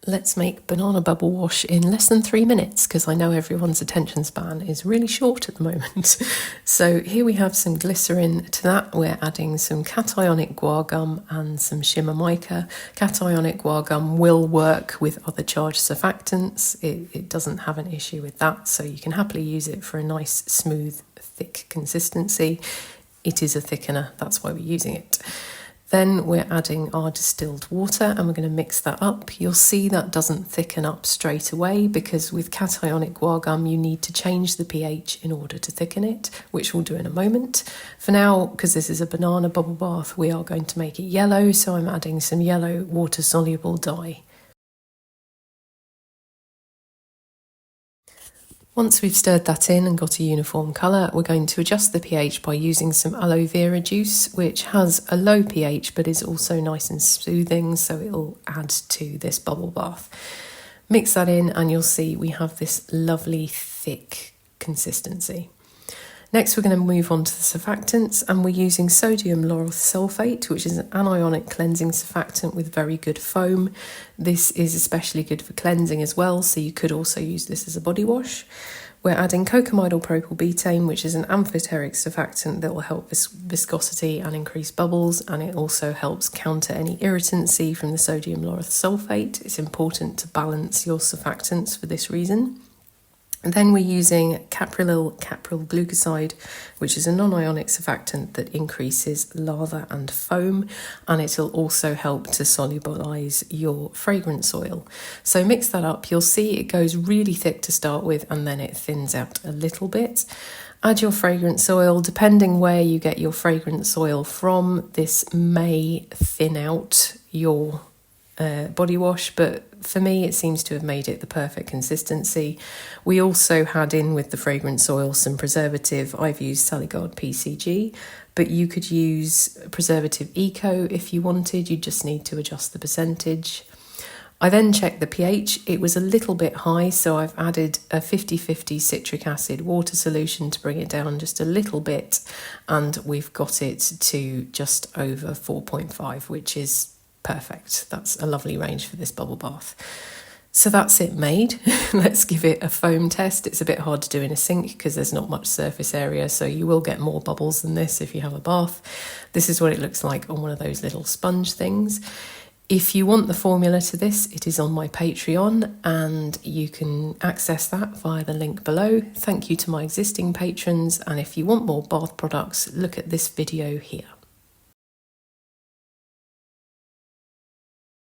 Let's make banana bubble wash in less than 3 minutes, because I know everyone's attention span is really short at the moment. So here we have some glycerin. To that we're adding some cationic guar gum and some shimmer mica. Cationic guar gum will work with other charged surfactants. It doesn't have an issue with that, so you can happily use it for a nice, smooth, thick consistency. It is a thickener, that's why we're using it. Then we're adding our distilled water and we're going to mix that up. You'll see that doesn't thicken up straight away because with cationic guar gum you need to change the pH in order to thicken it, which we'll do in a moment. For now, because this is a banana bubble bath, we are going to make it yellow, so I'm adding some yellow water-soluble dye. Once we've stirred that in and got a uniform colour, we're going to adjust the pH by using some aloe vera juice, which has a low pH but is also nice and soothing, so it'll add to this bubble bath. Mix that in and you'll see we have this lovely thick consistency. Next, we're going to move on to the surfactants, and we're using sodium lauryl sulfate, which is an anionic cleansing surfactant with very good foam. This is especially good for cleansing as well, so you could also use this as a body wash. We're adding cocamidal propylbutane, which is an amphoteric surfactant that will help viscosity and increase bubbles, and it also helps counter any irritancy from the sodium lauryl sulfate. It's important to balance your surfactants for this reason. And then we're using caprylyl glucoside, which is a non-ionic surfactant that increases lather and foam, and it'll also help to solubilize your fragrance oil. So mix that up. You'll see it goes really thick to start with and then it thins out a little bit. Add your fragrance oil. Depending where you get your fragrance oil from, this may thin out your body wash, but for me it seems to have made it the perfect consistency. We also had in with the fragrance oil some preservative. I've used Saligard PCG, but you could use preservative eco if you wanted. You just need to adjust the percentage. I then checked the pH. It was a little bit high, so I've added a 50-50 citric acid water solution to bring it down just a little bit, and we've got it to just over 4.5, which is perfect. That's a lovely range for this bubble bath. So that's it made. Let's give it a foam test. It's a bit hard to do in a sink because there's not much surface area, so you will get more bubbles than this if you have a bath. This is what it looks like on one of those little sponge things. If you want the formula to this, it is on my Patreon and you can access that via the link below. Thank you to my existing patrons, and if you want more bath products, look at this video here.